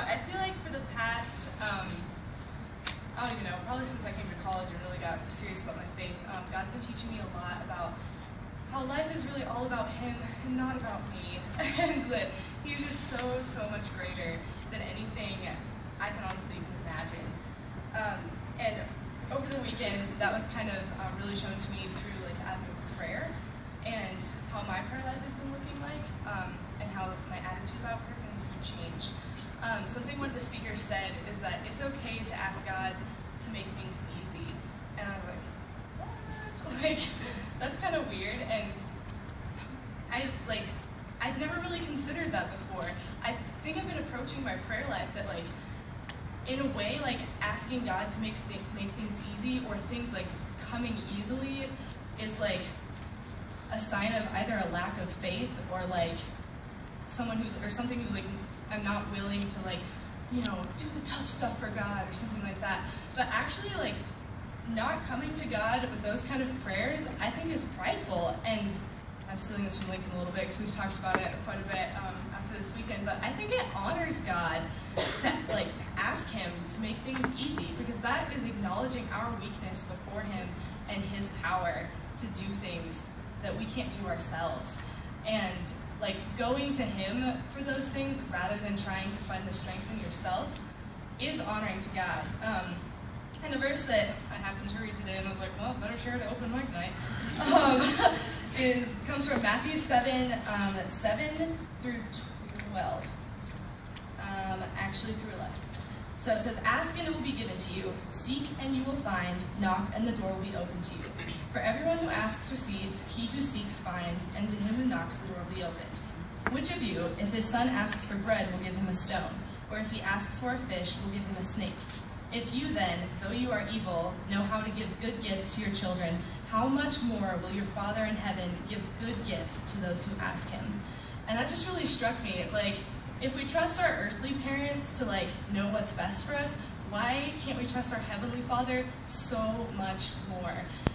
I feel like for the past, I don't even know, probably since I came to college and really got serious about my faith, God's been teaching me a lot about how life is really all about Him and not about me, and that He's just so much greater than anything I can honestly even imagine. And over the weekend, that was kind of really shown to me through like the avenue of prayer and how my prayer life has been looking like, and how my attitude about prayer needs to change. Something one of the speakers said is that it's okay to ask God to make things easy, and I was like, what? Like, that's kind of weird, and I'd never really considered that before. I think I've been approaching my prayer life that like, in a way, like asking God to make things easy, or things like coming easily, is like a sign of either a lack of faith or like something who's like, I'm not willing to like, you know, do the tough stuff for God or something like that. But actually, like, not coming to God with those kind of prayers, I think is prideful. And I'm stealing this from Lincoln a little bit because we've talked about it quite a bit after this weekend. But I think it honors God to like ask Him to make things easy, because that is acknowledging our weakness before Him and His power to do things that we can't do ourselves. And like going to Him for those things rather than trying to find the strength in yourself is honoring to God. And a verse that I happened to read today, and I was like, well, better share it at open mic night, comes from Matthew 7, 7 through 12. Actually through 11. So it says, ask and it will be given to you, seek and you will find, knock and the door will be opened to you. For everyone who asks receives, he who seeks finds, and to him who knocks the door will be opened. Which of you, if his son asks for bread, will give him a stone? Or if he asks for a fish, will give him a snake? If you then, though you are evil, know how to give good gifts to your children, how much more will your Father in heaven give good gifts to those who ask Him? And that just really struck me. Like, if we trust our earthly parents to like know what's best for us, why can't we trust our Heavenly Father so much more?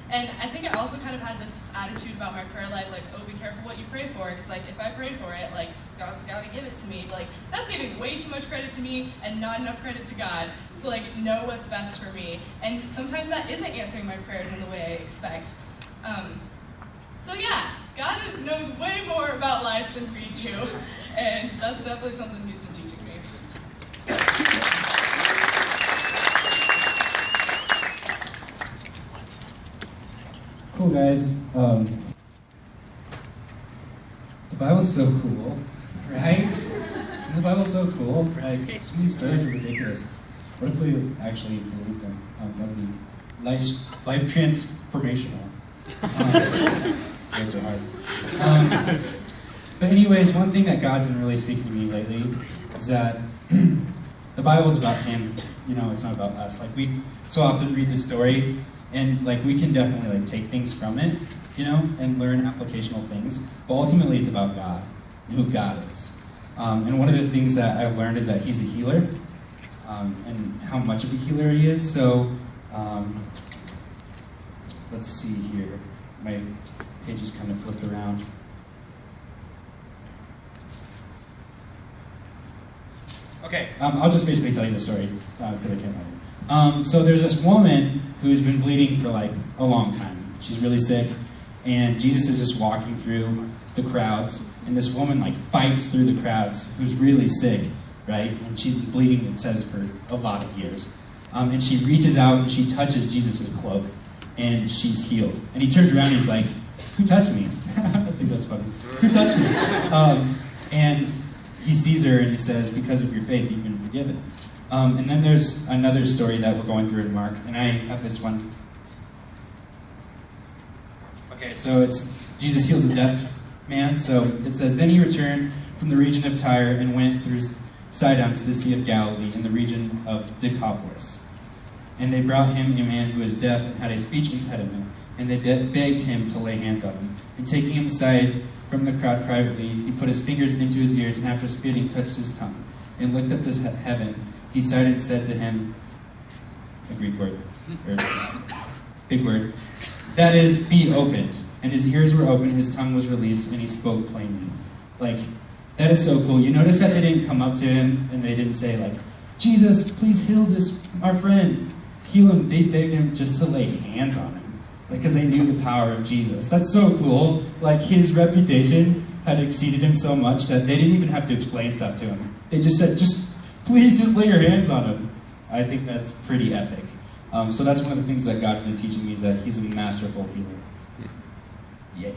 And I think I also kind of had this attitude about my prayer life, like, oh, be careful what you pray for, because like if I pray for it, like God's got to give it to me. But, like, that's giving way too much credit to me and not enough credit to God to like know what's best for me. And sometimes that isn't answering my prayers in the way I expect. So yeah, God knows way more about life than we do, and that's definitely something He's been teaching me. Cool, guys. The Bible's so cool, right? Isn't the Bible so cool, right? Some of these stories are ridiculous. What if we actually believe them? That would be life transformational. Words are hard. But anyways, one thing that God's been really speaking to me lately is that the Bible's about Him. You know, it's not about us. Like, we so often read the story, and like we can definitely like take things from it, you know, and learn applicational things. But ultimately, it's about God and who God is. And one of the things that I've learned is that He's a healer, and how much of a healer He is. So let's see here. My pages kind of flipped around. Okay, I'll just basically tell you the story because I can't find it. So there's this woman who's been bleeding for like a long time. She's really sick, and Jesus is just walking through the crowds, and this woman like fights through the crowds who's really sick, right? And she's been bleeding, it says, for a lot of years. And she reaches out and she touches Jesus' cloak, and she's healed. And he turns around and he's like, who touched me? I think that's funny. Who touched me? And he sees her and he says, because of your faith, you've been forgiven. And then there's another story that we're going through in Mark, and I have this one. Okay, so it's Jesus heals a deaf man. So it says, then he returned from the region of Tyre and went through Sidon to the Sea of Galilee in the region of Decapolis. And they brought him a man who was deaf and had a speech impediment, and they begged him to lay hands on him. And taking him aside from the crowd privately, he put his fingers into his ears, and after spitting, touched his tongue, and looked up to heaven. He sighed and said to him, a Greek word, or big word, that is, be opened. And his ears were opened, his tongue was released, and he spoke plainly. Like, That is so cool. You notice that they didn't come up to him and they didn't say like, Jesus, please heal our friend. Heal him. They begged him just to lay hands on him. Because they knew the power of Jesus. That's so cool. Like, his reputation had exceeded him so much that they didn't even have to explain stuff to him. They just said, please just lay your hands on him. I think that's pretty epic. So that's one of the things that God's been teaching me, is that he's a masterful healer. Yay.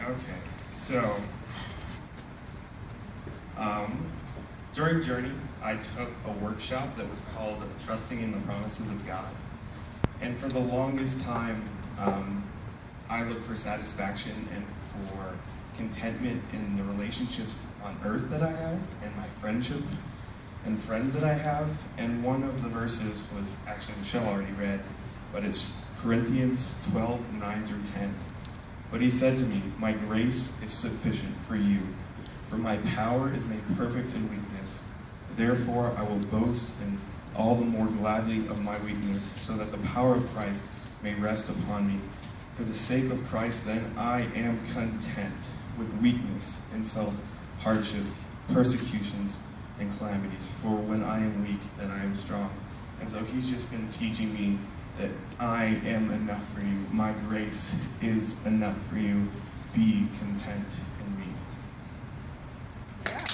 Okay, so during Journey, I took a workshop that was called Trusting in the Promises of God. And for the longest time, I looked for satisfaction and for contentment in the relationships on earth that I had, and my friendship and friends that I have. And one of the verses was, actually Michelle already read, but it's Corinthians 12, 9 through 10. But he said to me, my grace is sufficient for you, for my power is made perfect in weakness. Therefore I will boast in all the more gladly of my weakness, so that the power of Christ may rest upon me. For the sake of Christ, then, I am content with weakness, insult, hardship, persecutions, and calamities. For when I am weak, then I am strong. And so he's just been teaching me that I am enough for you. My grace is enough for you. Be content in me. Yeah.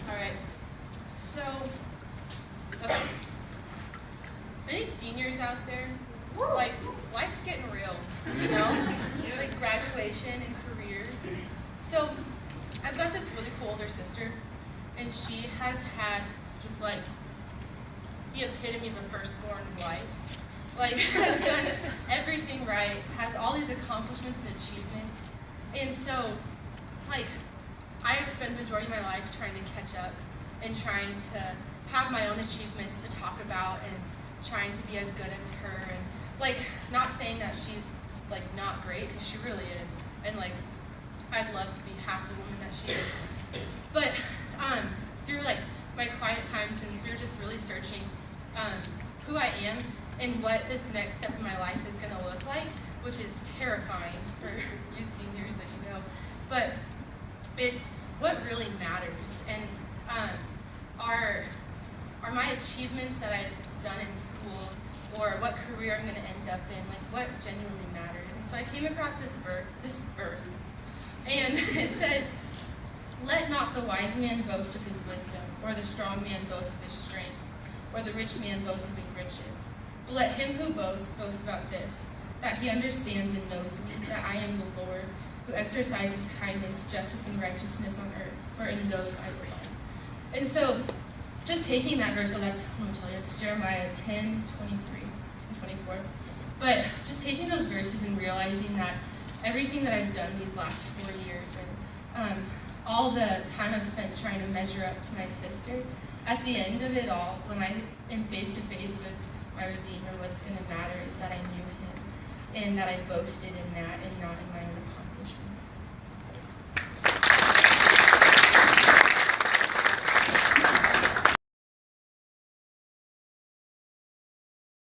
Alright, so, okay. Any seniors out there? Like, life's getting real, you know? Like graduation and careers. So, I've got this really cool older sister, and she has had just like the epitome of a firstborn's life. Like, has done everything right, has all these accomplishments and achievements. And so, like, I have spent the majority of my life trying to catch up and trying to have my own achievements to talk about and trying to be as good as her. And, like, not saying that she's, like, not great, because she really is. And, like, I'd love to be half the woman that she is. But through, like, my quiet times and through just really searching who I am and what this next step in my life is going to look like, which is terrifying for you seniors that you know. But it's what really matters, and are my achievements that I've done in school, or what career I'm going to end up in, like what genuinely matters. And so I came across this verse, and it says, "Let not the wise man boast of his wisdom, or the strong man boast of his strength, or the rich man boast of his riches. But let him who boasts boast about this, that he understands and knows me, that I am the Lord, who exercises kindness, justice, and righteousness on earth, for in those I delight." And so, just taking that verse, I'm going to tell you, it's Jeremiah 10, 23, and 24. But just taking those verses and realizing that everything that I've done these last 4 years, and all the time I've spent trying to measure up to my sister, at the end of it all, when I am face to face with my Redeemer, what's going to matter is that I knew him, and that I boasted in that and not in my own